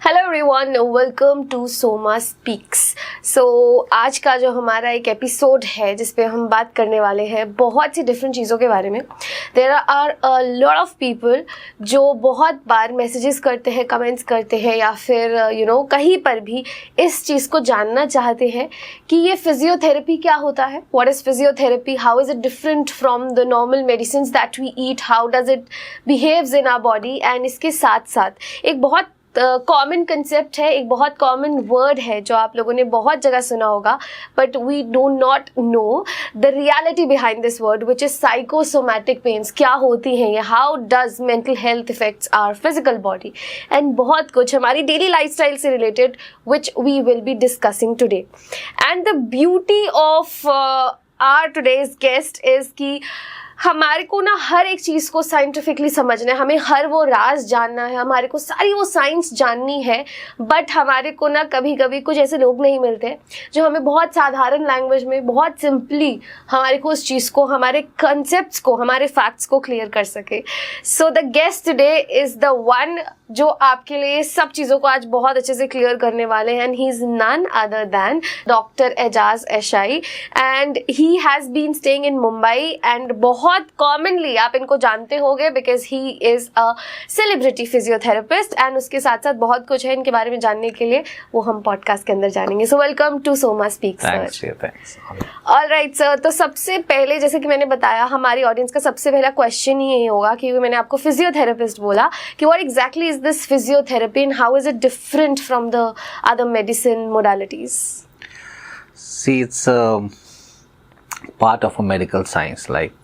Hello everyone, welcome to Soma speaks. आज का जो हमारा एक एपिसोड है जिस पे हम बात करने वाले हैं बहुत सी डिफरेंट चीज़ों के बारे में। There are a lot of people जो बहुत बार मैसेजेस करते हैं, कमेंट्स करते हैं या फिर कहीं पर भी इस चीज़ को जानना चाहते हैं कि ये फिजियोथेरेपी क्या होता है, what is physiotherapy, how is it different from the normal medicine that we eat, how does it behaves in our body. And इसके साथ साथ एक बहुत कॉमन कंसेप्ट है, एक बहुत कॉमन वर्ड है जो आप लोगों ने बहुत जगह सुना होगा, but we do not know the reality behind this word which is psychosomatic pains. क्या होती हैं ये, how does mental health effects our physical body, and बहुत कुछ हमारी डेली लाइफस्टाइल से related which we will be discussing today. And the beauty of our today's guest is कि हमारे को ना हर एक चीज़ को साइंटिफिकली समझना है, हमें हर वो राज जानना है, हमारे को सारी वो साइंस जाननी है। बट हमारे को ना कभी कभी कुछ ऐसे लोग नहीं मिलते जो हमें बहुत साधारण लैंग्वेज में बहुत सिंपली हमारे को उस चीज़ को, हमारे कंसेप्ट्स को, हमारे फैक्ट्स को क्लियर कर सके। So the guest today is the one जो आपके लिए सब चीज़ों को आज बहुत अच्छे से क्लियर करने वाले हैं। And he is none other than doctor Ejaz Ashai, and he has been staying in Mumbai. And बहुत कॉमनली आप इनको जानते होंगे because he is a celebrity physiotherapist. And उसके साथ साथ बहुत कुछ है इनके बारे में जानने के लिए, वो हम पॉडकास्ट के अंदर जानेंगे। So welcome to Soma speaks sir. Alright sir, तो सबसे पहले जैसे कि मैंने बताया, हमारी ऑडियंस का सबसे पहला क्वेश्चन ही यही होगा क्योंकि मैंने आपको फिजियोथेरेपिस्ट बोला कि what exactly is this physiotherapy and how is it different from the other medicine modalities? See, it's a part of a medical science. Like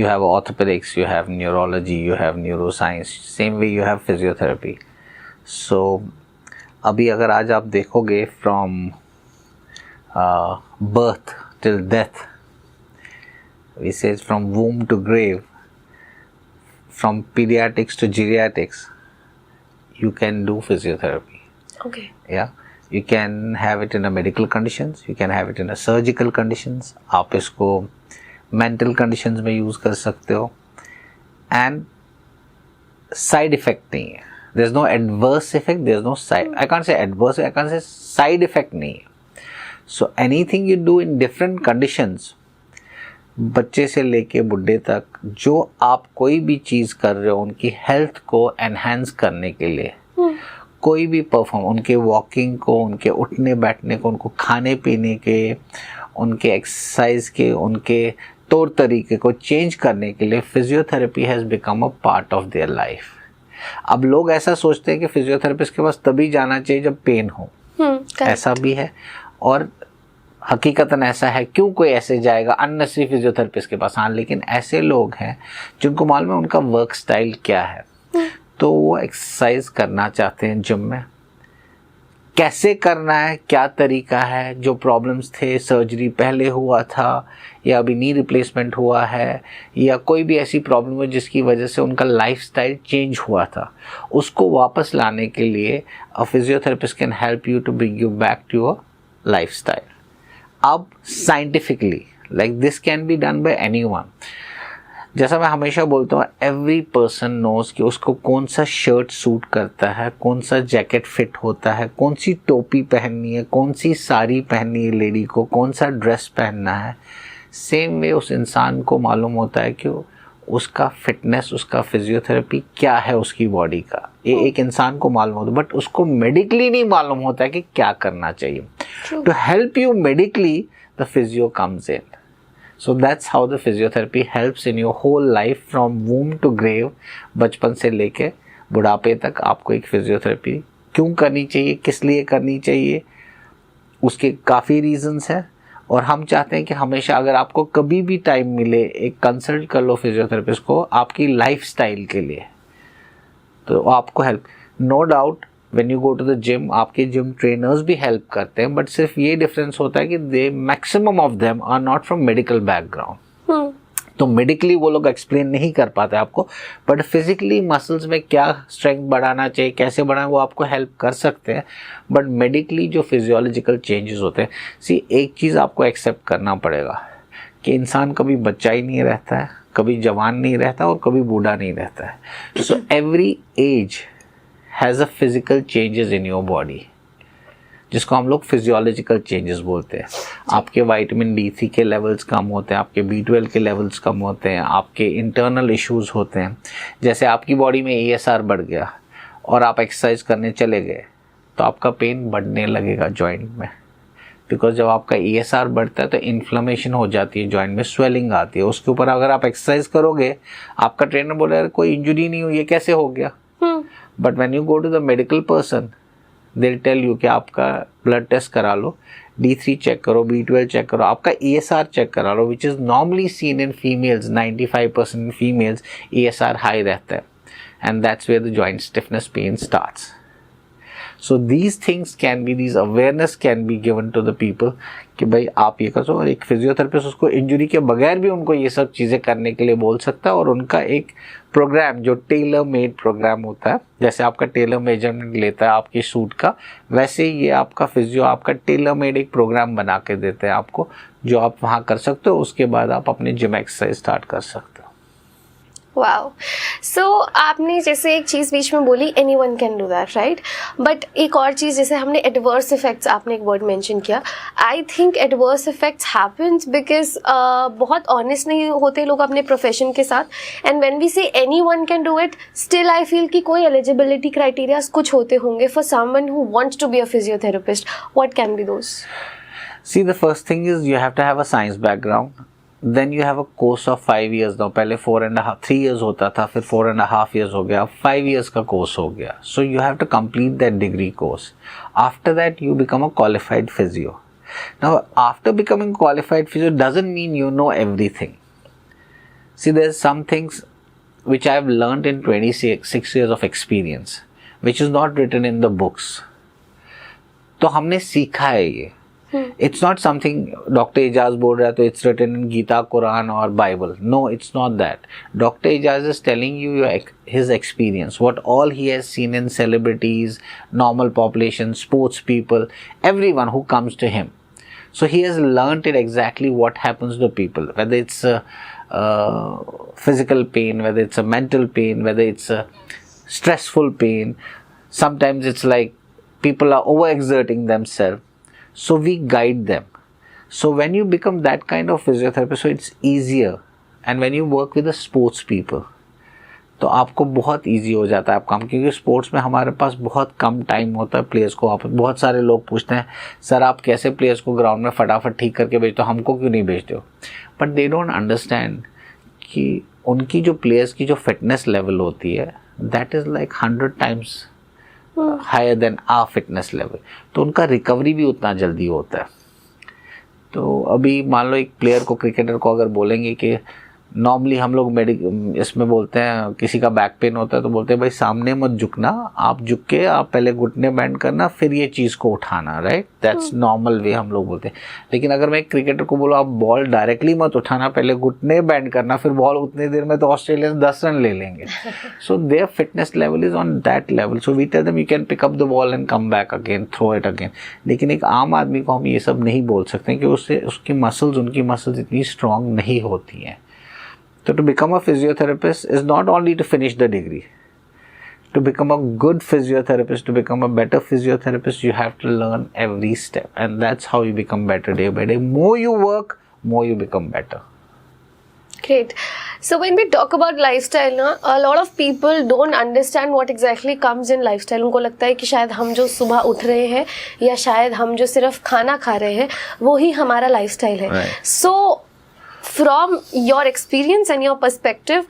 you have orthopedics, you have neurology, you have neuroscience. Same way you have physiotherapy. So, अभी अगर आज आप देखोगे from birth till death, we say from womb to grave, from pediatrics to geriatrics, you can do physiotherapy. Okay. Yeah, you can have it in a medical conditions, you can have it in a surgical conditions. आप इसको mental conditions में use कर सकते हो, and side effect नहीं है. There's no adverse effect. There's no side. I can't say adverse. I can't say side effect नहीं है. So anything you do in different conditions, बच्चे से लेके बुढ़े तक, जो आप कोई भी चीज़ कर रहे हो उनकी हेल्थ को एनहांस करने के लिए, कोई भी परफॉर्म, उनके वॉकिंग को, उनके उठने बैठने को, उनको खाने पीने के, उनके एक्सरसाइज के, उनके तौर तरीके को चेंज करने के लिए physiotherapy has become a part of their life. अब लोग ऐसा सोचते हैं कि फिजियोथेरेपिस्ट के पास तभी जाना चाहिए जब पेन हो, ऐसा भी है, और हकीकतन ऐसा है। क्यों कोई ऐसे जाएगा अननेसेसरी फिजियोथेरेपिस्ट के पास? हाँ, लेकिन ऐसे लोग हैं जिनको मालूम है उनका वर्क स्टाइल क्या है, तो वो एक्सरसाइज करना चाहते हैं जिम में। कैसे करना है, क्या तरीका है, जो प्रॉब्लम्स थे, सर्जरी पहले हुआ था या अभी नी रिप्लेसमेंट हुआ है, या कोई भी ऐसी प्रॉब्लम है जिसकी वजह से उनका लाइफस्टाइल चेंज हुआ था, उसको वापस लाने के लिए a physiotherapist can help you to bring you back to your lifestyle. अब scientifically like this can be done by anyone. जैसा मैं हमेशा बोलता हूँ, एवरी पर्सन नोज कि उसको कौन सा शर्ट सूट करता है, कौन सा जैकेट फिट होता है, कौन सी टोपी पहननी है, कौन सी साड़ी पहननी है लेडी को, कौन सा ड्रेस पहनना है। सेम वे उस इंसान को मालूम होता है कि उसका फिटनेस, उसका फिजियोथेरेपी क्या है उसकी बॉडी का। ये एक इंसान को मालूम होता है, बट उसको मेडिकली नहीं मालूम होता है कि क्या करना चाहिए। To help you medically, the physio comes in. So that's how the physiotherapy helps in your whole life from womb to grave. बचपन से लेके बुढ़ापे तक आपको एक फिजियोथेरेपी क्यों करनी चाहिए, किस लिए करनी चाहिए, उसके काफ़ी रीजंस हैं। और हम चाहते हैं कि हमेशा अगर आपको कभी भी टाइम मिले, एक कंसल्ट कर लो फिजियोथेरेपिस्ट को आपकी लाइफस्टाइल के लिए, तो आपको help. No doubt when you go to the gym, आपके जिम ट्रेनर्स भी हेल्प करते हैं, बट सिर्फ ये डिफरेंस होता है कि they maximum of them are not from medical background. तो मेडिकली वो लोग एक्सप्लेन नहीं कर पाते आपको, बट फिजिकली मसल्स में क्या स्ट्रेंथ बढ़ाना चाहिए, कैसे बढ़ाना, वो आपको हेल्प कर सकते हैं। बट मेडिकली जो फिजियोलॉजिकल चेंजेस होते हैं, सी एक चीज़ आपको एक्सेप्ट करना पड़ेगा कि इंसान कभी बच्चा ही नहीं रहता है, कभी जवान नहीं रहता और कभी बूढ़ा नहीं रहता है। So every age has a physical changes in your body, जिसको हम लोग फिजियोलॉजिकल चेंजेस बोलते हैं। आपके विटामिन D3 के लेवल्स कम होते हैं, आपके B12 के लेवल्स कम होते हैं, आपके इंटरनल इश्यूज होते हैं। जैसे आपकी बॉडी में ESR बढ़ गया और आप एक्सरसाइज करने चले गए तो आपका पेन बढ़ने लगेगा जॉइंट में, बिकॉज जब आपका ESR बढ़ता है तो इन्फ्लेमेशन हो जाती है, जॉइंट में स्वेलिंग आती है। उसके ऊपर अगर आप एक्सरसाइज करोगे, आपका ट्रेनर बोलेगा कोई इंजरी नहीं हुई है, कैसे हो गया? But when you go to the medical person, they will tell you कि आपका ब्लड टेस्ट करा लो, D3 चेक करो, B12 चेक करो, आपका ESR चेक करा लो, which is normally seen in females. 95% in females ESR high रहता है, and that's where the joint stiffness pain starts. So these things can be, these awareness can be given to the people कि भाई आप ये करो, और एक physiotherapist उसको इंजरी के बगैर भी उनको ये सब चीज़ें करने के लिए बोल सकता है। और उनका एक प्रोग्राम जो टेलर मेड प्रोग्राम होता है, जैसे आपका टेलर मेजरमेंट लेता है आपके सूट का, वैसे ये आपका फिजियो आपका टेलर मेड एक प्रोग्राम बना के देते हैं आपको, जो आप वहाँ कर सकते हो। उसके बाद आप अपने जिम एक्सरसाइज स्टार्ट कर सकते हो। वाओ, सो आपने जैसे एक चीज़ बीच में बोली, any one can do that, right? But एक और चीज़, जैसे हमने एडवर्स इफेक्ट्स, आपने एक वर्ड मेंशन किया, I think adverse effects happens because बहुत ऑनेस्ट नहीं होते लोग अपने प्रोफेशन के साथ, and when we say anyone can do it, still I feel कि कोई एलिजिबिलिटी क्राइटेरियाज कुछ होते होंगे for someone who wants to be a physiotherapist. What can be those? See, the first thing is you have to have a science background. Then you have a course of 5 years now. पहले 3 years होता था, फिर 4.5 years हो गया, 5 years का course हो गया. So you have to complete that degree course. After that you become a qualified physio. Now after becoming qualified physio doesn't mean you know everything. See, there's some things which I have learned in 26 years of experience, which is not written in the books. तो हमने सीखा है ये. It's not something Dr. Aijaaz बोल रहा है तो it's written in Gita, Quran or Bible. No, it's not that. Dr. Aijaaz is telling you his experience, what all he has seen in celebrities, normal population, sports people, everyone who comes to him. So he has learnt it exactly what happens to people, whether it's physical pain, whether it's a mental pain, whether it's a stressful pain. Sometimes it's like people are overexerting themselves. So we guide them. So when you become that kind of physiotherapist, so it's easier. And when you work with the sports people, तो आपको बहुत easy हो जाता है आप काम, क्योंकि sports में हमारे पास बहुत कम टाइम होता है प्लेयर्स को। आप बहुत सारे लोग पूछते हैं, सर आप कैसे प्लेयर्स को ग्राउंड में फटाफट ठीक करके भेजते हो, हमको क्यों नहीं भेजते हो? बट दे डोंट अंडरस्टैंड कि उनकी जो प्लेयर्स की जो फिटनेस लेवल होती है, that is like 100 times higher than our fitness level, तो उनका रिकवरी भी उतना जल्दी होता है। तो अभी मान लो एक प्लेयर को, क्रिकेटर को अगर बोलेंगे कि नॉर्मली हम लोग इसमें बोलते हैं, किसी का बैक पेन होता है तो बोलते हैं भाई सामने मत झुकना, आप झुक के आप पहले घुटने बैंड करना फिर ये चीज़ को उठाना, राइट? दैट्स नॉर्मल वे हम लोग बोलते हैं। लेकिन अगर मैं एक क्रिकेटर को बोलो आप बॉल डायरेक्टली मत उठाना, पहले घुटने बैंड करना, फिर बॉल उतनी देर में तो ऑस्ट्रेलियंस 10 रन ले लेंगे। So their fitness level is on that level, so we tell them you can pick up the ball and come back again, throw it again. लेकिन एक आम आदमी को हम ये सब नहीं बोल सकते कि उससे उसकी मसल्स, उनकी मसल्स इतनी स्ट्रांग नहीं होती हैं। So to become a physiotherapist is not only to finish the degree. To become a good physiotherapist, to become a better physiotherapist, you have to learn every step. And that's how you become better day by day. More you work, more you become better. Great. So when we talk about lifestyle, ना, a lot of people don't understand what exactly comes in lifestyle. उनको लगता है कि शायद हम जो सुबह उठ रहे हैं या शायद हम जो सिर्फ खाना खा रहे हैं वो ही हमारा लाइफस्टाइल है. Right. So from your experience and your perspective,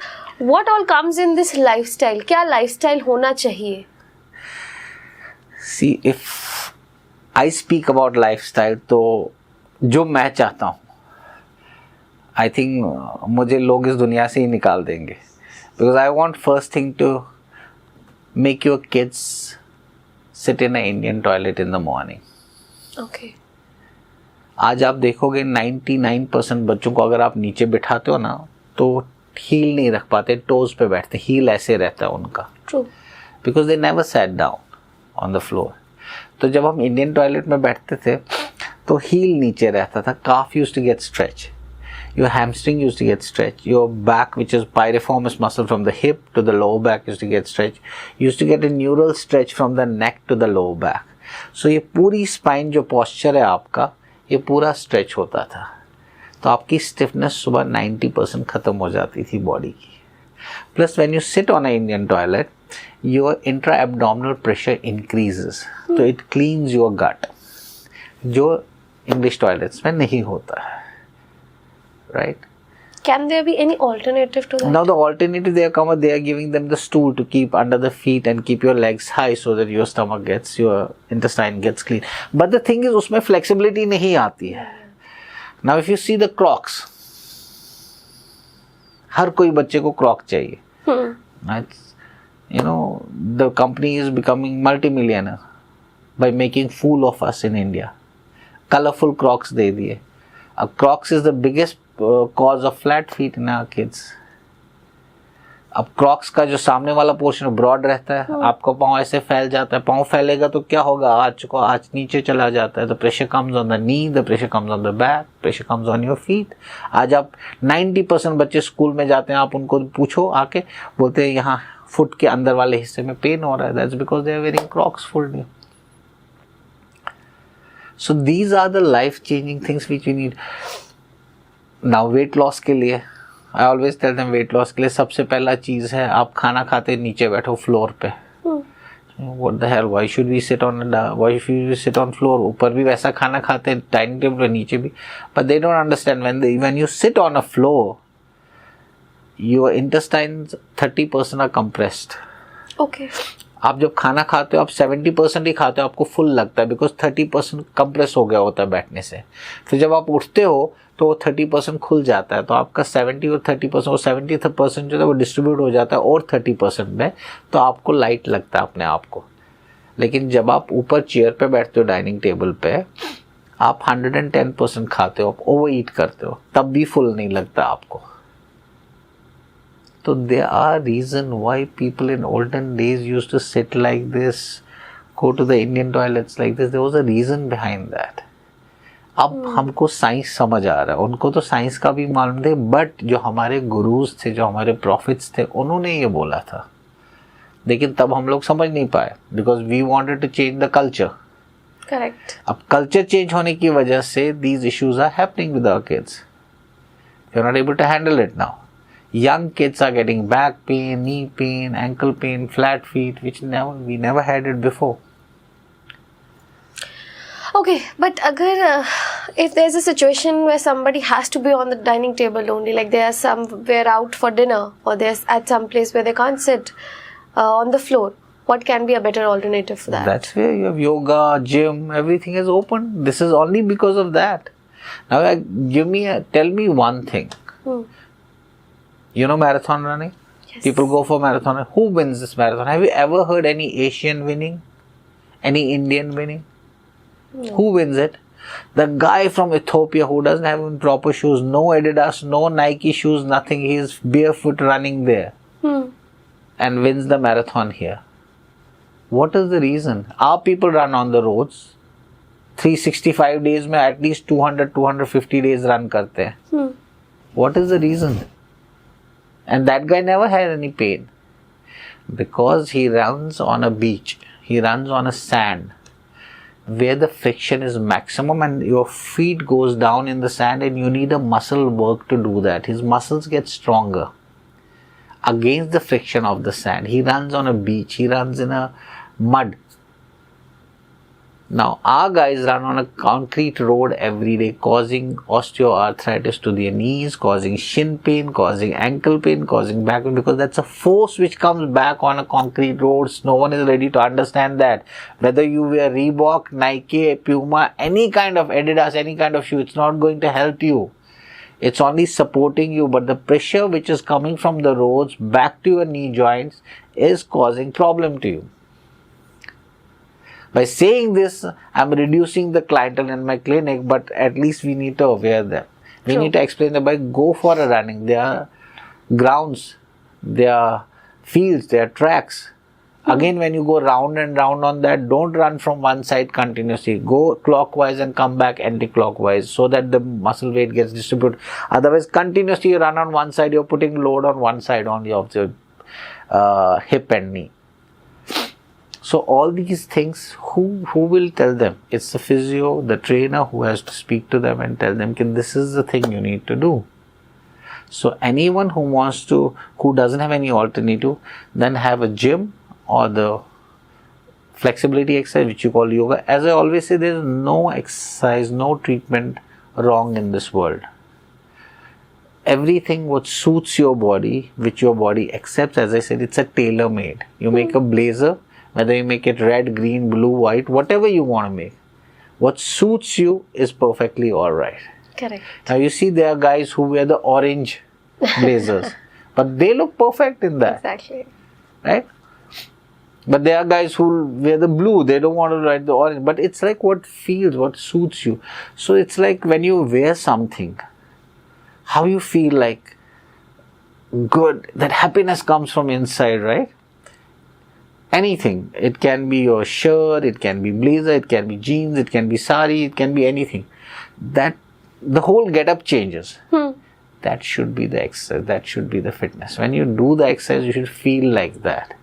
what all comes in this lifestyle? क्या lifestyle होना चाहिए? See, if I speak about lifestyle, तो जो मैं चाहता हूँ, I think मुझे लोग इस दुनिया से ही निकाल देंगे, because I want first thing to make your kids sit in an Indian toilet in the morning. Okay. आज आप देखोगे 99% बच्चों को अगर आप नीचे बिठाते हो ना तो हील नहीं रख पाते, टोज पे बैठते, हील ऐसे रहता है उनका। True. Because they never sat down on the floor. तो जब हम इंडियन टॉयलेट में बैठते थे तो हील नीचे रहता था, calf used to get stretch. your hamstring used to get stretched, your back, which is piriformis muscle from the hip to the lower back, used to get stretched, you used to get a neural stretch from the neck to the lower back. So ये पूरी spine जो posture है आपका, ये पूरा stretch होता था, तो आपकी stiffness सुबह 90% खत्म हो जाती थी body की. Plus when you sit on an Indian toilet, your intra-abdominal pressure increases, so it cleans your gut, जो English toilets में नहीं होता है, right? Can there be any alternative to that? Now the alternative they are giving them the stool to keep under the feet and keep your legs high so that your stomach gets, your intestine gets clean. But the thing is उसमें flexibility नहीं आती है. Now if you see the Crocs, हर कोई बच्चे को Croc चाहिए. It's, you know, the company is becoming multi-millionaire by making fool of us in India. Colorful Crocs दे दिए. Crocs is the biggest cause of flat feet in our kids. अब Crocs का जो सामने वाला पोर्शन ब्रॉड रहता है, आपका पाँव ऐसे फैल जाता है, पाँव फैलेगा तो क्या होगा, आज नीचे चला जाता है, the pressure comes on the knee, the pressure comes on the back, pressure comes on your feet. आज आप 90% बच्चे स्कूल में जाते हैं, आप उनको पूछो आके, बोलते हैं यहाँ फुट के अंदर वाले हिस्से में पेन हो रहा है. That's because they are wearing Crocs full day. So these are the life-changing things which we need. Now weight loss के लिए, I always tell them weight loss के लिए सबसे पहला चीज़ है, आप खाना खाते नीचे बैठो फ्लोर पे. What the hell? Why should we sit on floor? ऊपर भी वैसा खाना खाते हैं, डाइनिंग टेबल पे नीचे भी. But they don't understand when you sit on a floor, your intestines 30% are compressed. Okay. आप जब खाना खाते हो आप 70% ही खाते हो, आपको फुल लगता है बिकॉज 30% कंप्रेस हो गया होता है बैठने से. फिर जब आप उठते हो तो वो 30% खुल जाता है, तो आपका 70 और 30% और 70% जो है वो डिस्ट्रीब्यूट हो जाता है और 30% में, तो आपको लाइट लगता है अपने आप को. लेकिन जब आप ऊपर चेयर पे बैठते हो डाइनिंग टेबल पे, आप 110% खाते हो, आप ओवर ईट करते हो, तब भी फुल नहीं लगता आपको. So there are reasons why people in olden days used to sit like this, go to the Indian toilets like this. There was a reason behind that. अब हमको साइंस समझ आ रहा है, उनको तो साइंस का भी मालूम थे, बट जो हमारे गुरुज थे, जो हमारे प्रॉफिट्स थे, उन्होंने ये बोला था. लेकिन तब हम लोग समझ नहीं पाए because we wanted to change the culture. Correct. अब कल्चर चेंज होने की वजह से these issues are happening with our kids. You are not able to handle it now. Young kids are getting back pain, knee pain, ankle pain, flat feet, which we never had it before. Okay, but agar if there's a situation where somebody has to be on the dining table only, like they are somewhere out for dinner or they're at some place where they can't sit on the floor, what can be a better alternative for that? That's where you have yoga, gym, everything is open. This is only because of that. Now, tell me one thing. You know marathon running? Yes. People go for marathon. Who wins this marathon? Have you ever heard any Asian winning? Any Indian winning? No. Who wins it? The guy from Ethiopia who doesn't have even proper shoes, no Adidas, no Nike shoes, nothing. He is barefoot running there and wins the marathon here. What is the reason? Our people run on the roads. 365 days में at least 200-250 days run करते हैं. What is the reason? And that guy never had any pain because he runs on a beach. He runs on a sand where the friction is maximum and your feet goes down in the sand and you need a muscle work to do that. His muscles get stronger against the friction of the sand. He runs on a beach. He runs in a mud. Now, our guys run on a concrete road every day, causing osteoarthritis to their knees, causing shin pain, causing ankle pain, causing back pain, because that's a force which comes back on a concrete road. No one is ready to understand that. Whether you wear Reebok, Nike, Puma, any kind of Adidas, any kind of shoe, it's not going to help you. It's only supporting you, but the pressure which is coming from the roads back to your knee joints is causing problem to you. By saying this, I'm reducing the clientele in my clinic, but at least we need to aware them. We need to explain them by go for a running. There are grounds, there are fields, there are tracks. Again, when you go round and round on that, don't run from one side continuously. Go clockwise and come back anti-clockwise so that the muscle weight gets distributed. Otherwise, continuously you run on one side, you're putting load on one side only of the hip and knee. So all these things, who will tell them? It's the physio, the trainer, who has to speak to them and tell them, this is the thing you need to do. So anyone who doesn't have any alternative, then have a gym or the flexibility exercise, which you call yoga. As I always say, there is no exercise, no treatment wrong in this world. Everything what suits your body, which your body accepts, as I said, it's a tailor-made. You make a blazer, whether you make it red, green, blue, white, whatever you want to make. What suits you is perfectly alright. Correct. Now you see there are guys who wear the orange blazers, but they look perfect in that. Exactly. Right? But there are guys who wear the blue, they don't want to wear the orange. But it's like what feels, what suits you. So it's like when you wear something, how you feel like good, that happiness comes from inside, right? Anything. It can be your shirt, it can be blazer, it can be jeans, it can be sari, it can be anything. That the whole get-up changes. That should be the exercise, that should be the fitness. When you do the exercise, you should feel like that.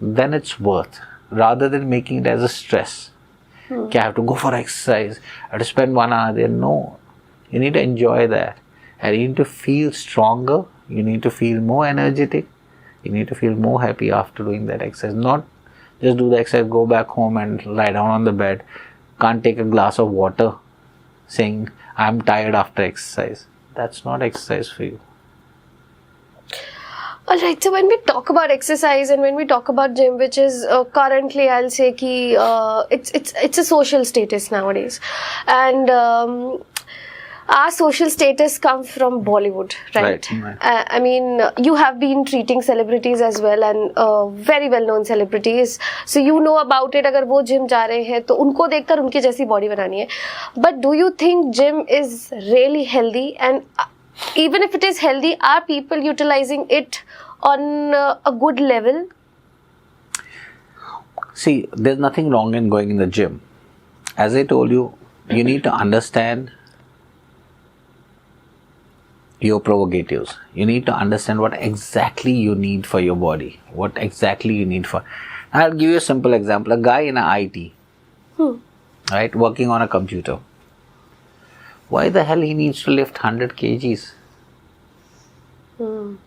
Then it's worth, rather than making it as a stress. I have to go for exercise, I have to spend 1 hour there. No, you need to enjoy that. And you need to feel stronger, you need to feel more energetic, you need to feel more happy after doing that exercise. Not just do the exercise, go back home and lie down on the bed, can't take a glass of water, saying, I'm tired after exercise. That's not exercise for you. Alright, so when we talk about exercise and when we talk about gym, which is currently, I'll say ki, it's a social status nowadays. And our social status comes from Bollywood, right? I mean, you have been treating celebrities as well, and very well-known celebrities. So you know about it. अगर वो gym जा रहे हैं तो उनको देखकर उनकी जैसी body बनानी है. But do you think gym is really healthy? And even if it is healthy, are people utilizing it on a good level? See, there's nothing wrong in going in the gym. As I told you, you need to understand your prerogatives. You need to understand what exactly you need for your body. What exactly you need for... I'll give you a simple example. A guy in an IT, right, working on a computer. Why the hell he needs to lift 100 kgs?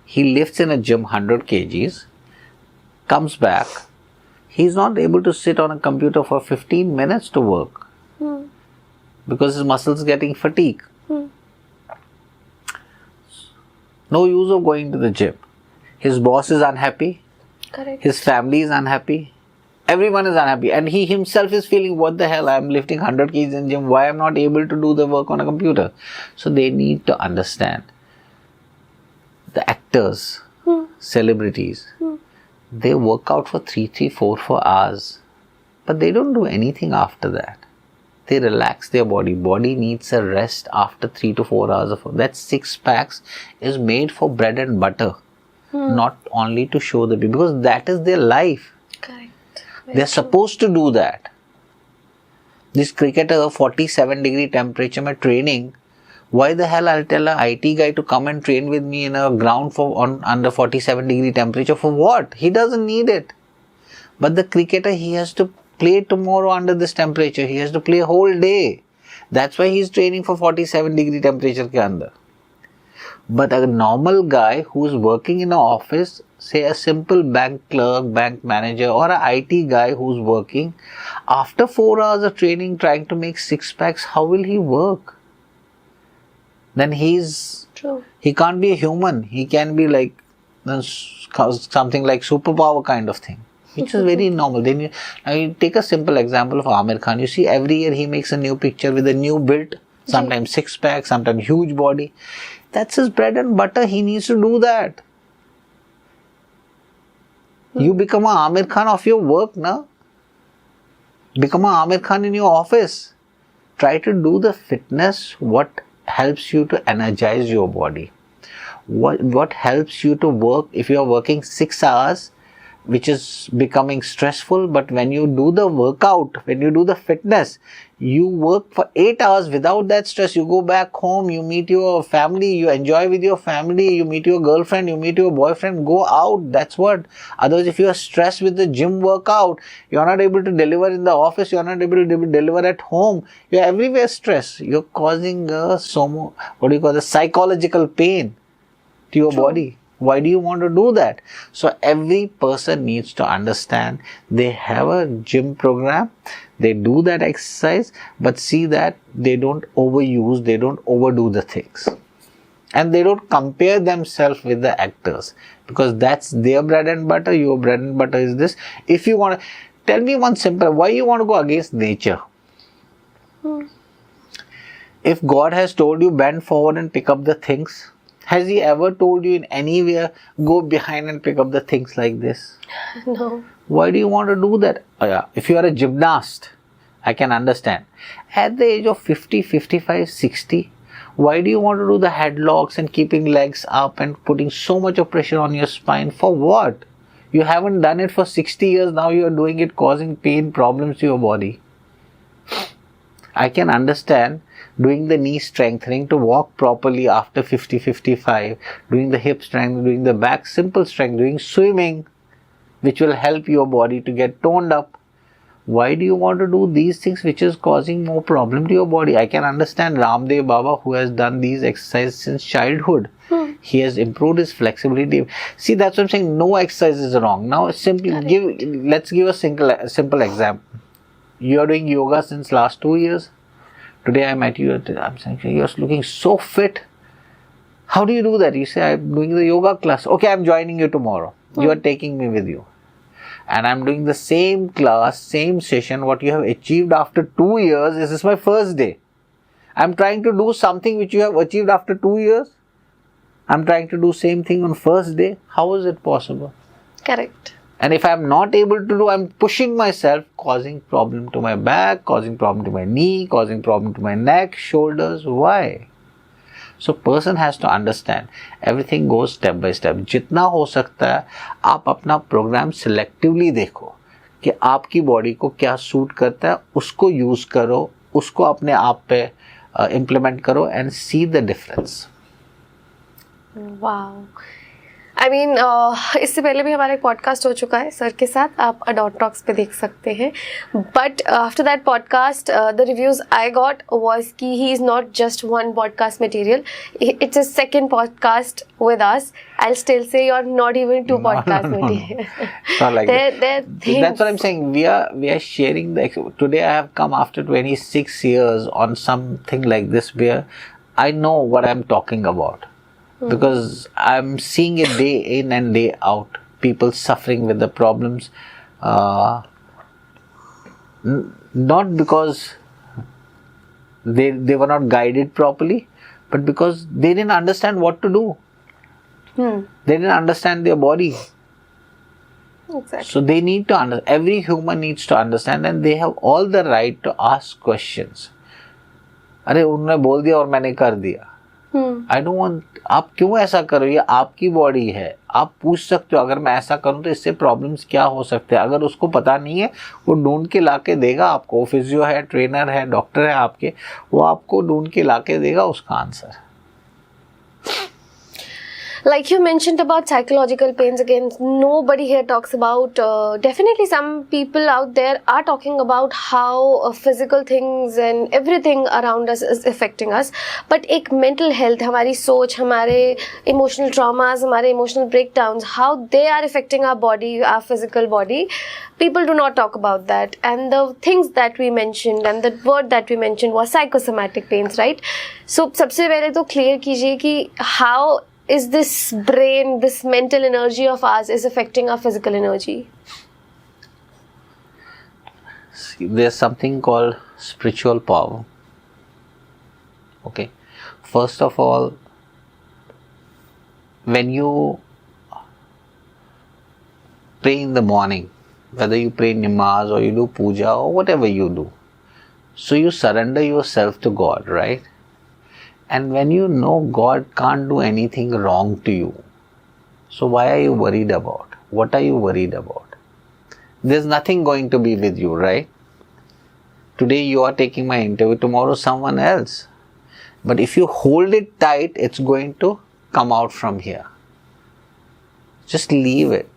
He lifts in a gym 100 kgs, comes back. He's not able to sit on a computer for 15 minutes to work because his muscles getting fatigued. No use of going to the gym. His boss is unhappy. Correct. His family is unhappy. Everyone is unhappy. And he himself is feeling, what the hell, I'm lifting 100 kgs in gym. Why I'm not able to do the work on a computer? So they need to understand. The actors, celebrities, they work out for 4 hours. But they don't do anything after that. They relax their body. Body needs a rest after 3 to 4 hours of work. That 6 packs is made for bread and butter. Not only to show the people, because that is their life. Correct. They're supposed to do that. This cricketer, 47 degree temperature mein training. Why the hell I'll tell an IT guy to come and train with me in a ground under 47 degree temperature for what? He doesn't need it. But the cricketer, he has to play tomorrow under this temperature. He has to play whole day. That's why he's training for 47 degree temperature ke andar. But a normal guy who's working in an office, say a simple bank clerk, bank manager, or an IT guy who's working, after 4 hours of training trying to make 6 packs, how will he work? Then he can't be a human. He can be like something like superpower kind of thing, which is very normal. Then you take a simple example of Amir Khan. You see, every year he makes a new picture with a new build, sometimes 6 pack, sometimes huge body. That's his bread and butter. He needs to do that. You become an Amir Khan of your work, na? Become an Amir Khan in your office. Try to do the fitness, what helps you to energize your body. What helps you to work. If you are working 6 hours, which is becoming stressful. But when you do the workout, when you do the fitness, you work for 8 hours without that stress. You go back home, you meet your family, you enjoy with your family, you meet your girlfriend, you meet your boyfriend, go out. That's what. Otherwise, if you are stressed with the gym workout, you are not able to deliver in the office, you are not able to deliver at home. You are everywhere stressed. You are causing a the psychological pain to your body. Why do you want to do that? So every person needs to understand they have a gym program, they do that exercise, but see that they don't overuse, they don't overdo the things. And they don't compare themselves with the actors, because that's their bread and butter. Your bread and butter is this. If you want to, tell me one simple, why you want to go against nature? If God has told you bend forward and pick up the things, has He ever told you in anywhere, go behind and pick up the things like this? No. Why do you want to do that? If you are a gymnast, I can understand. At the age of 50, 55, 60, why do you want to do the headlocks and keeping legs up and putting so much of pressure on your spine? For what? You haven't done it for 60 years, now you are doing it, causing pain, problems to your body. I can understand doing the knee strengthening to walk properly after 50, 55, doing the hip strength, doing the back simple strength, doing swimming, which will help your body to get toned up. Why do you want to do these things which is causing more problem to your body? I can understand Ramdev Baba, who has done these exercises since childhood. He has improved his flexibility. See, that's what I'm saying. No exercise is wrong. Now, simply let's give a simple example. You are doing yoga since last 2 years. Today I met you, I'm saying, you're looking so fit. How do you do that? You say, I'm doing the yoga class. Okay, I'm joining you tomorrow. You are taking me with you. And I'm doing the same class, same session. What you have achieved after 2 years, this is my first day. I'm trying to do something which you have achieved after 2 years. I'm trying to do same thing on first day. How is it possible? Correct. And if I'm not able to do, I'm pushing myself, causing problem to my back, causing problem to my knee, causing problem to my neck, shoulders. Why? So person has to understand, everything goes step by step. जितना हो सकता है, आप अपना programme selectively देखो कि आपकी body को क्या सूट करता है, उसको यूज करो, उसको अपने आप पे इम्प्लीमेंट करो and see the difference. Wow. I mean, इससे पहले भी हमारा एक पॉडकास्ट हो चुका है सर के साथ, आप अडॉट टॉक्स पे देख सकते हैं. But after that podcast the reviews I got was कि he is not just one podcast material, it's a second podcast with us. I'll still say you're not even two podcast material. Not like that. That's what I'm saying. We are sharing today I have come after 26 years on something like this where I know what I'm talking about. Because I'm seeing it day in and day out. People suffering with the problems. Not because they were not guided properly, but because they didn't understand what to do. They didn't understand their body. Exactly. So they need to understand. Every human needs to understand, and they have all the right to ask questions. अरे उन्होंने बोल दिया और मैंने कर दिया. I don't want. आप क्यों ऐसा करो? ये आपकी बॉडी है. आप पूछ सकते हो, अगर मैं ऐसा करूं तो इससे प्रॉब्लम्स क्या हो सकते हैं. अगर उसको पता नहीं है, वो ढूंढ के लाके देगा आपको. फिजियो है, ट्रेनर है, डॉक्टर है आपके, वो आपको ढूंढ के लाके देगा उसका answer. Like you mentioned about psychological pains, again, nobody here talks about, definitely some people out there are talking about how physical things and everything around us is affecting us. But एक mental health, हमारी सोच, हमारे emotional traumas, हमारे emotional breakdowns, how they are affecting our body, our physical body, people do not talk about that. And the things that we mentioned and the word that we mentioned was psychosomatic pains, right? So सबसे पहले तो clear कीजिए कि how is this brain, this mental energy of ours is affecting our physical energy? See, there's something called spiritual power. Okay. First of all, when you pray in the morning, whether you pray namaz or you do puja or whatever you do, so you surrender yourself to God, right? And when you know God can't do anything wrong to you, so why are you worried about? What are you worried about? There's nothing going to be with you, right? Today you are taking my interview, tomorrow someone else. But if you hold it tight, it's going to come out from here. Just leave it.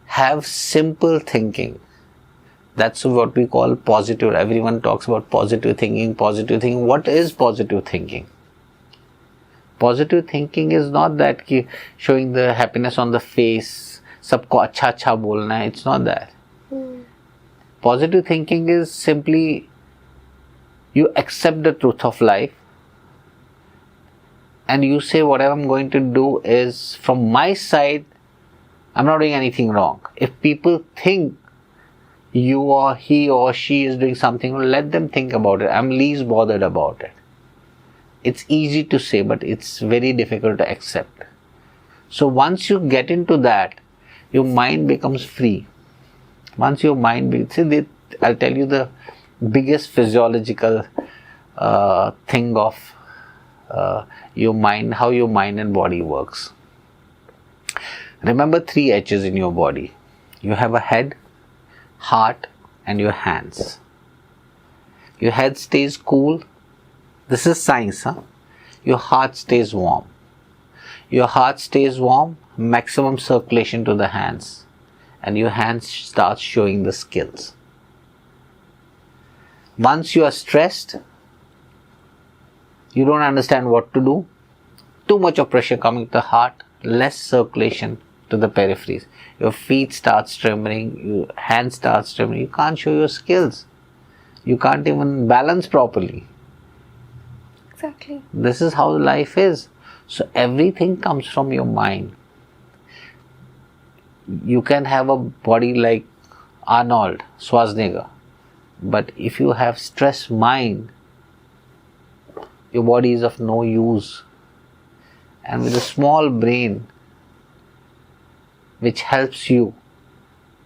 Have simple thinking. That's what we call positive. Everyone talks about positive thinking, positive thinking. What is positive thinking? Positive thinking is not that showing the happiness on the face, sabko acha acha bolna hai. It's not that. Positive thinking is simply you accept the truth of life and you say whatever I'm going to do is from my side, I'm not doing anything wrong. If people think you or he or she is doing something, let them think about it. I'm least bothered about it. It's easy to say, but it's very difficult to accept. So once you get into that, your mind becomes free. Once your mind I'll tell you the biggest physiological thing of your mind, how your mind and body works. Remember 3 H's in your body. You have a head, heart and your hands. Your head stays cool. This is science, huh? Your heart stays warm. Your heart stays warm, maximum circulation to the hands. And your hands start showing the skills. Once you are stressed, you don't understand what to do. Too much of pressure coming to the heart, less circulation to the peripheries. Your feet start trembling, your hands start trembling. You can't show your skills. You can't even balance properly. Exactly. This is how life is. So everything comes from your mind. You can have a body like Arnold Schwarzenegger, but if you have stressed mind, your body is of no use. And with a small brain, which helps you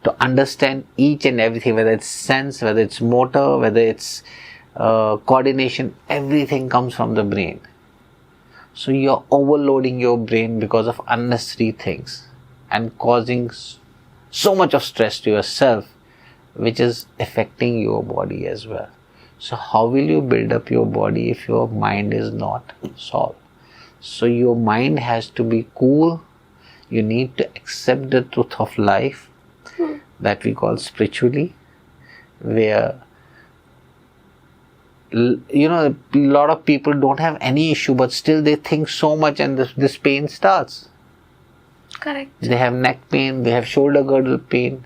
to understand each and everything, whether it's sense, whether it's motor, whether it's coordination, everything comes from the brain. So you're overloading your brain because of unnecessary things and causing so much of stress to yourself, which is affecting your body as well. So how will you build up your body if your mind is not solved? So your mind has to be cool. You need to accept the truth of life that we call spiritually, where a lot of people don't have any issue, but still they think so much and this pain starts. Correct. They have neck pain, they have shoulder girdle pain.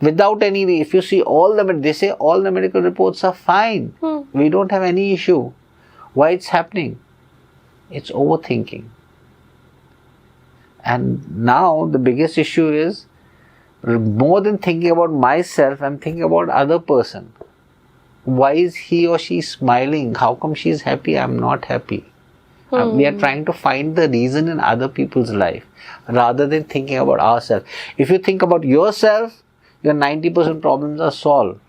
Without any, if you see they say all the medical reports are fine. We don't have any issue. Why it's happening? It's overthinking. And now the biggest issue is, more than thinking about myself, I'm thinking about other person. Why is he or she smiling? How come she's happy? I'm not happy. We are trying to find the reason in other people's life rather than thinking about ourselves. If you think about yourself, your 90% problems are solved.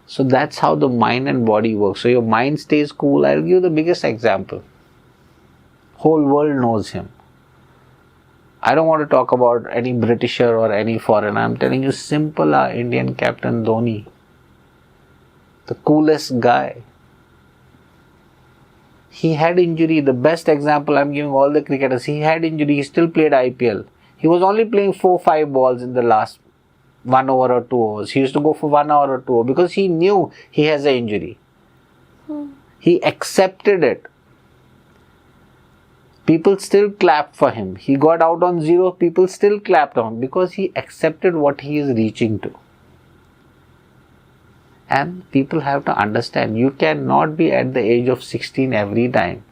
So that's how the mind and body work. So your mind stays cool. I'll give you the biggest example. Whole world knows him. I don't want to talk about any Britisher or any foreigner. I'm telling you, simple Indian Captain Dhoni. The coolest guy. He had injury. The best example I'm giving all the cricketers. He had injury. He still played IPL. He was only playing 4-5 balls in the last 1 over or 2 overs. He used to go for 1 hour or 2 hours because he knew he has an injury. He accepted it. People still clapped for him. He got out on 0. People still clapped on him because he accepted what he is reaching to. And people have to understand, you cannot be at the age of 16 every time.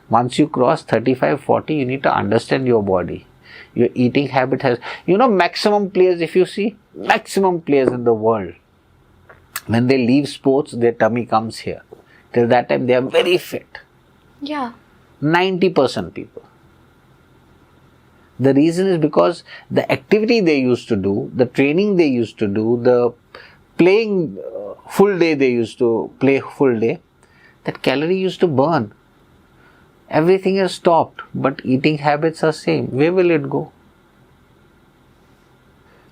Once you cross 35, 40, you need to understand your body. Your eating habit has, maximum players, if you see, maximum players in the world, when they leave sports, their tummy comes here. Till that time, they are very fit. Yeah. 90% people. The reason is because the activity they used to do, the training they used to do, the playing full day they used to play full day, that calorie used to burn. Everything is stopped, but eating habits are same. Where will it go?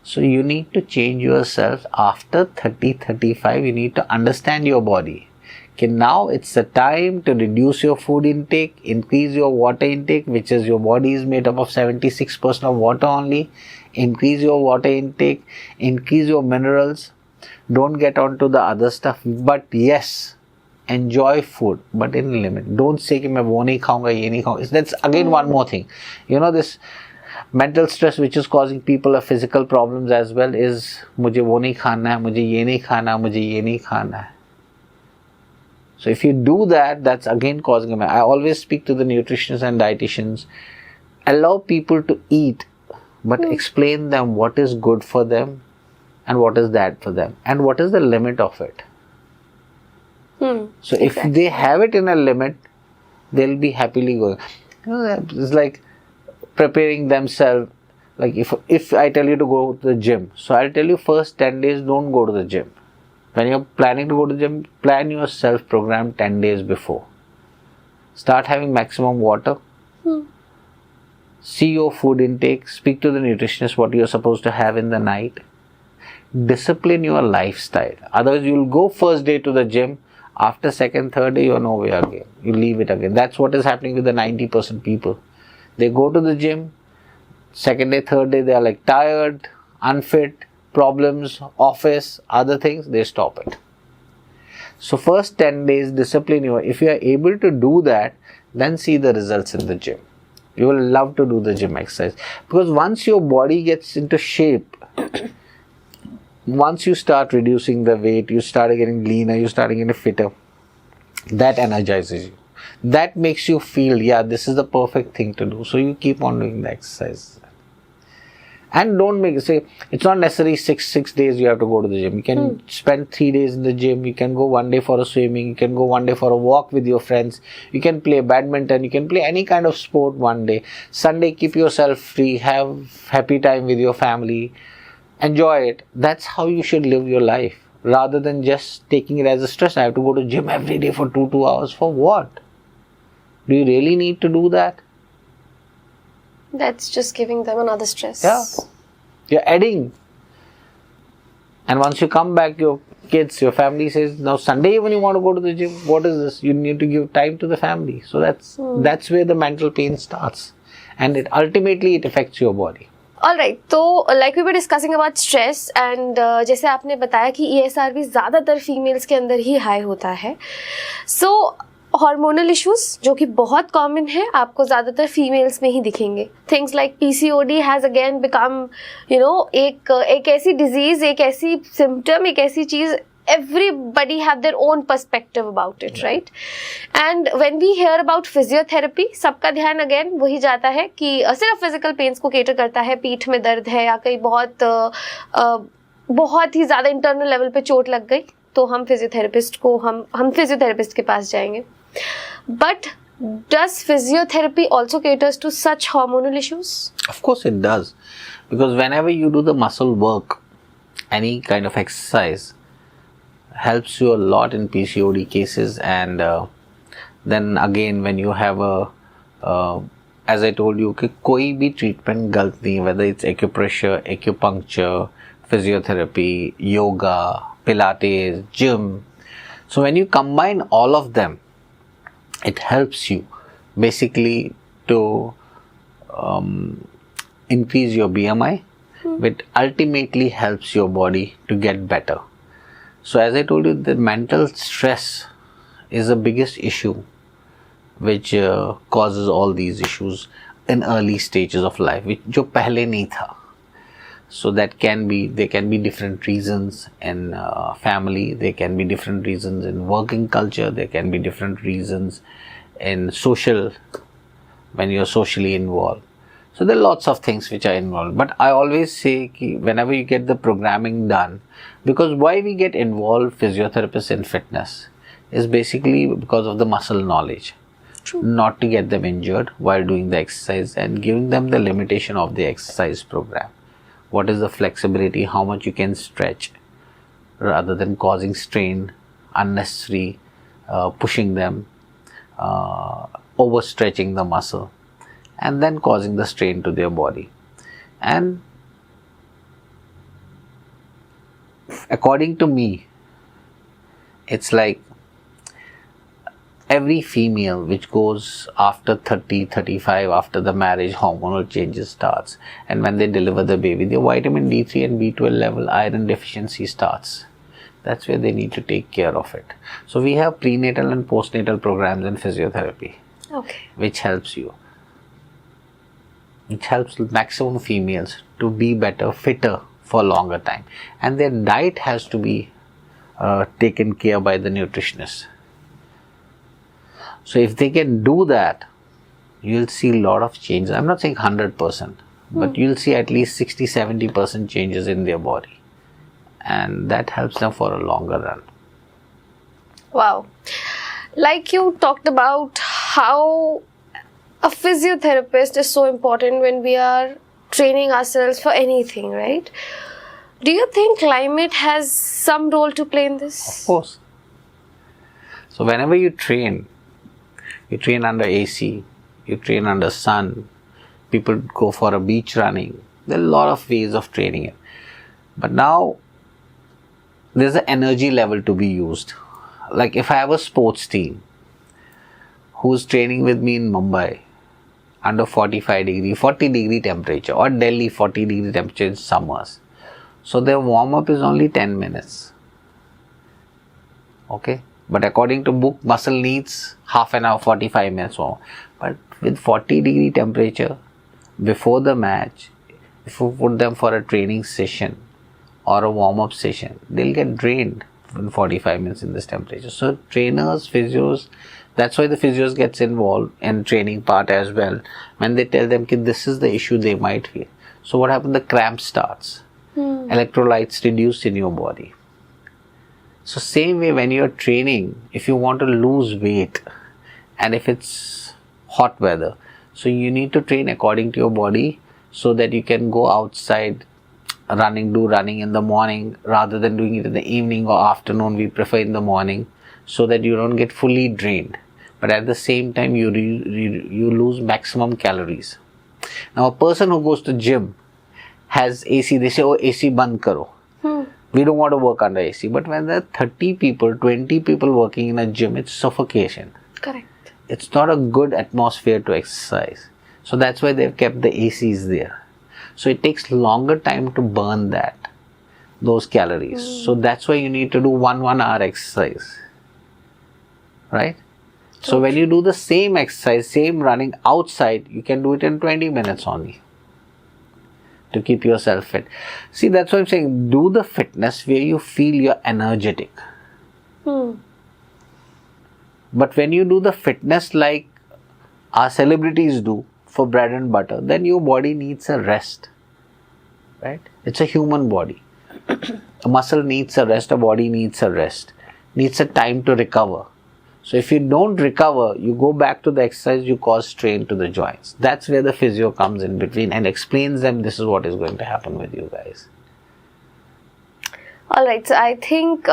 So you need to change yourself after 30, 35. You need to understand your body. Okay, now it's the time to reduce your food intake, increase your water intake, which is your body is made up of 76% of water only. Increase your water intake, increase your minerals. Don't get onto the other stuff. But yes, enjoy food, but in limit. Don't say कि मैं वो नहीं खाऊंगा, ये नहीं खाऊंगा. That's again one more thing. You know, this mental stress which is causing people a physical problems as well is मुझे वो नहीं खाना है, मुझे ये नहीं खाना, मुझे ये नहीं खाना है. So if you do that, that's again causing I always speak to the nutritionists and dietitians. Allow people to eat, but explain them what is good for them and what is bad for them and what is the limit of it. So if they have it in a limit, they'll be happily going. You know, it's like preparing themselves. Like if I tell you to go to the gym, so I'll tell you first 10 days don't go to the gym. When you're planning to go to the gym, plan your self-program 10 days before. Start having maximum water. See your food intake. Speak to the nutritionist what you're supposed to have in the night. Discipline your lifestyle. Otherwise, you'll go first day to the gym. After second, third day, you're nowhere again. You leave it again. That's what is happening with the 90% people. They go to the gym. Second day, third day, they are like tired, unfit, problems, office, other things, they stop it. So first 10 days, discipline you. If you are able to do that, then see the results in the gym. You will love to do the gym exercise. Because once your body gets into shape, once you start reducing the weight, you start getting leaner, you start getting fitter, that energizes you. That makes you feel, yeah, this is the perfect thing to do. So you keep on doing the exercise. And don't make say it's not necessary six days you have to go to the gym. You can spend 3 days in the gym. You can go one day for a swimming. You can go one day for a walk with your friends. You can play badminton. You can play any kind of sport one day. Sunday, keep yourself free. Have happy time with your family. Enjoy it. That's how you should live your life. Rather than just taking it as a stress. I have to go to gym every day for 2 hours. For what? Do you really need to do that? That's just giving them another stress. Yeah. You're adding. And once you come back, your kids, your family says, now Sunday when you want to go to the gym, what is this? You need to give time to the family. So that's where the mental pain starts. And ultimately it affects your body. Alright, तो like we were discussing about stress and जैसे आपने बताया कि ESR भी ज़्यादातर females के अंदर ही high होता है. So हार्मोनल इश्यूज जो कि बहुत कॉमन है, आपको ज़्यादातर फीमेल्स में ही दिखेंगे. Things like PCOD has again become एक ऐसी डिजीज़, एक ऐसी सिम्टम, एक ऐसी चीज़, everybody have their own perspective about it, right? And when we hear about physiotherapy, सबका ध्यान अगेन वही जाता है कि सिर्फ फिजिकल पेन्स को केटर करता है. पीठ में दर्द है या कहीं बहुत ही ज़्यादा इंटरनल लेवल पे चोट लग गई तो हम फिजियोथेरेपिस्ट के पास जाएंगे. But does physiotherapy also caters to such hormonal issues? Of course it does. Because whenever you do the muscle work, any kind of exercise helps you a lot in PCOD cases. And then again, when you have as I told you, कि कोई भी treatment गलत नहीं, whether it's acupressure, acupuncture, physiotherapy, yoga, Pilates, gym. So when you combine all of them, it helps you basically to increase your BMI, which ultimately helps your body to get better. So as I told you, the mental stress is the biggest issue which causes all these issues in early stages of life, which जो पहले नहीं था. So there can be different reasons in family, there can be different reasons in working culture, there can be different reasons in social, when you're socially involved. So there are lots of things which are involved. But I always say कि whenever you get the programming done, because why we get involved physiotherapists in fitness is basically because of the muscle knowledge. True. Not to get them injured while doing the exercise and giving them the limitation of the exercise program. What is the flexibility, how much you can stretch, rather than causing strain, unnecessary, pushing them. overstretching the muscle and then causing the strain to their body. And according to me, it's like every female which goes after 30, 35, after the marriage, hormonal changes starts, and when they deliver the baby, their vitamin D3 and B12 level, iron deficiency starts. That's where they need to take care of it. So we have prenatal and postnatal programs in physiotherapy, which helps you. It helps maximum females to be better, fitter for a longer time, and their diet has to be taken care by the nutritionist. So if they can do that, you'll see a lot of changes. I'm not saying 100%, but you'll see at least 60-70% changes in their body, and that helps them for a longer run. Wow. Like you talked about how a physiotherapist is so important when we are training ourselves for anything, right? Do you think climate has some role to play in this? Of course. So whenever you train under AC, you train under sun, people go for a beach running. There are a lot of ways of training it. But now, there's an energy level to be used. Like if I have a sports team who's training with me in Mumbai under 40 degree temperature, or Delhi 40 degree temperature in summers. So their warm-up is only 10 minutes. Okay? But according to book, muscle needs half an hour, 45 minutes warm. But with 40 degree temperature, before the match, if you put them for a training session or a warm-up session, they'll get drained in 45 minutes in this temperature. So trainers, physios, that's why the physios gets involved in training part as well. When they tell them that this is the issue they might feel. So what happens? The cramp starts. Electrolytes reduced in your body. So same way when you're training, if you want to lose weight and if it's hot weather, so you need to train according to your body so that you can go outside do running in the morning rather than doing it in the evening or afternoon. We prefer in the morning so that you don't get fully drained. But at the same time, you lose maximum calories. Now, a person who goes to gym has AC, they say, oh, AC band karo. We don't want to work under AC. But when there are 30 people, 20 people working in a gym, it's suffocation. Correct. It's not a good atmosphere to exercise. So that's why they've kept the ACs there. So it takes longer time to burn those calories. So that's why you need to do 1 hour exercise. Right? So when you do the same exercise, same running outside, you can do it in 20 minutes only to keep yourself fit. See, that's why I'm saying do the fitness where you feel you're energetic. But when you do the fitness like our celebrities do for bread and butter, then your body needs a rest. Right? It's a human body. A muscle needs a rest, a body needs a rest. Needs a time to recover. So if you don't recover, you go back to the exercise, you cause strain to the joints. That's where the physio comes in between and explains them this is what is going to happen with you guys. Alright, so I think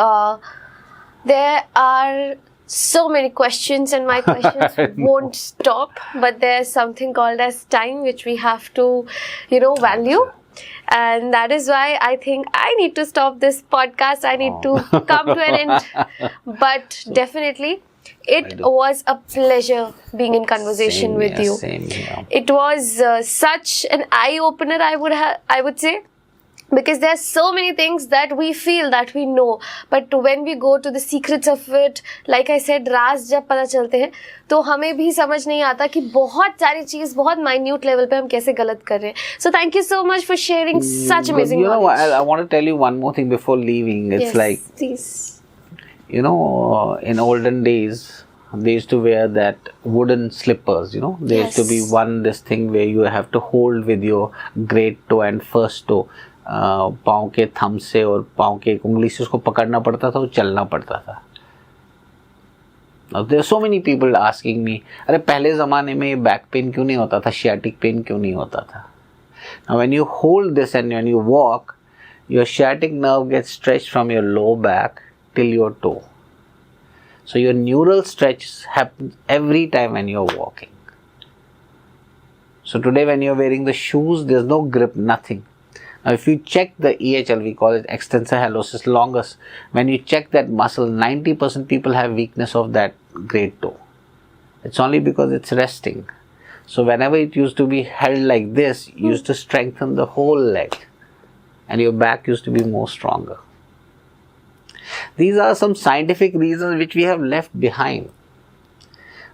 there are so many questions and my questions won't stop, but there's something called as time which we have to, value. And that is why I think I need to stop this podcast. I need to come to an end. But definitely, it was a pleasure being in conversation with you. Same here. It was such an eye-opener, I would say. Because there are so many things that we feel that we know, but when we go to the secrets of it, like I said, राज जब पता चलते हैं, तो हमें भी समझ नहीं आता कि बहुत सारी चीज बहुत minute level पे हम कैसे गलत कर रहे हैं. So thank you so much for sharing such amazing knowledge. I want to tell you one more thing before leaving. It's please. In olden days, they used to wear that wooden slippers, There used to be this thing where you have to hold with your great toe and first toe. पाँव के thumb से और पाँव के उंगली से उसको पकड़ना पड़ता था और चलना पड़ता था. There are so many people asking me, अरे पहले ज़माने में ये बैक पेन क्यों नहीं होता था, sciatic पेन क्यों नहीं होता था. Now when you hold this and when you walk, your sciatic nerve gets stretched from your lower back till your toe. So your neural stretch happens every time when you're walking. So today when you're wearing the shoes, there's no grip, nothing. Now if you check the EHL, we call it extensor hallucis longus, when you check that muscle, 90% people have weakness of that great toe. It's only because it's resting. So whenever it used to be held like this, it used to strengthen the whole leg and your back used to be more stronger. These are some scientific reasons which we have left behind.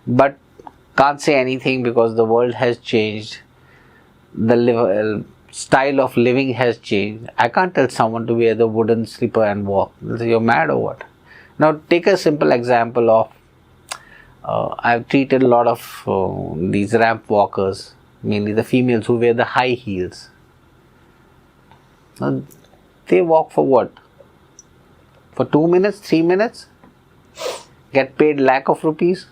But can't say anything because the world has changed. The style of living has changed. I can't tell someone to wear the wooden slipper and walk. You're mad or what? Now take a simple example of I've treated a lot of these ramp walkers, mainly the females who wear the high heels. Now, they walk for what? For 2 minutes, 3 minutes? Get paid lakh of rupees?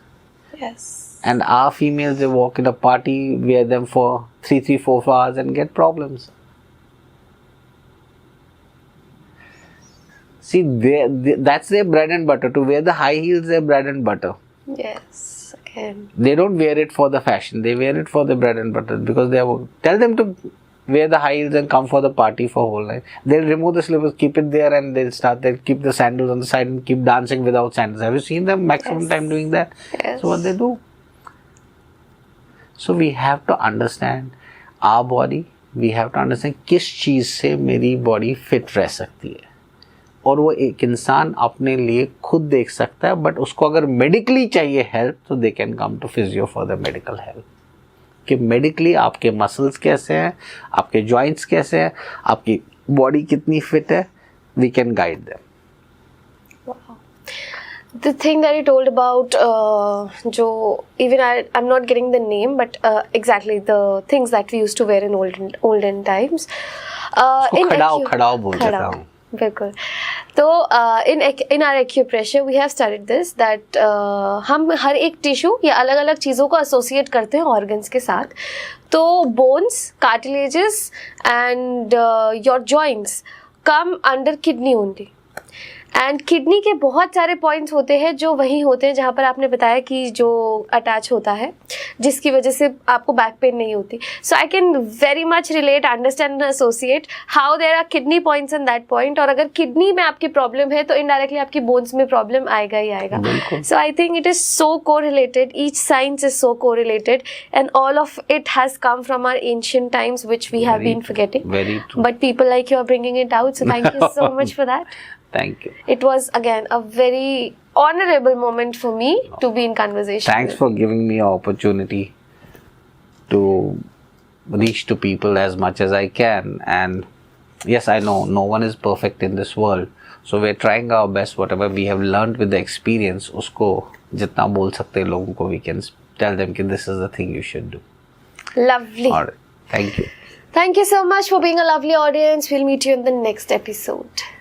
Yes. And our females, they walk in a party, wear them for 3-4 hours and get problems. See, that's their bread and butter. To wear the high heels, their bread and butter. Yes, again. They don't wear it for the fashion. They wear it for the bread and butter because they have. Tell them to wear the high heels and come for the party for whole night. They'll remove the slippers, keep it there, and they'll keep the sandals on the side and keep dancing without sandals. Have you seen them maximum time doing that? Yes. So what they do. So we have to understand our body. We have to understand किस चीज से मेरी body fit रह सकती है. और वो एक इंसान अपने लिए खुद देख सकता है, बट उसको अगर मेडिकली चाहिए हेल्प तो they can come to physio for the medical help. कि मेडिकली आपके मसल्स कैसे हैं, आपके जॉइंट्स कैसे हैं, आपकी बॉडी कितनी फिट है, we can guide them. The thing that you told about, even I'm not getting the name, but exactly the things that we used to wear in olden times. खड़ाओ बोल देता हूँ. बिल्कुल. तो in our acupressure we have studied this that हम हर एक tissue या अलग अलग चीज़ों को एसोसिएट करते हैं ऑर्गन्स के साथ. तो bones, cartilages and your joints come under kidney only. And kidney के बहुत सारे पॉइंट्स होते हैं जो वहीं होते हैं जहाँ पर आपने बताया कि जो अटैच होता है, जिसकी वजह से आपको बैक पेन नहीं होती. So I can very much relate, understand, associate how there are kidney points in that point. और अगर किडनी में आपकी प्रॉब्लम है तो इनडायरेक्टली आपकी बोन्स में प्रॉब्लम आएगा ही आएगा. So I think it is so correlated, each science is so correlated and all of it has come from our ancient times which we have been forgetting. But people like you are bringing it out, so thank you so much for that. Thank you. It was again a very honorable moment for me to be in conversation. Thanks for giving me an opportunity to reach to people as much as I can. And yes, I know no one is perfect in this world. So we're trying our best. Whatever we have learned with the experience, usko jitna bol sakte hain logon ko, we can tell them that this is the thing you should do. Lovely. All right. Thank you. Thank you so much for being a lovely audience. We'll meet you in the next episode.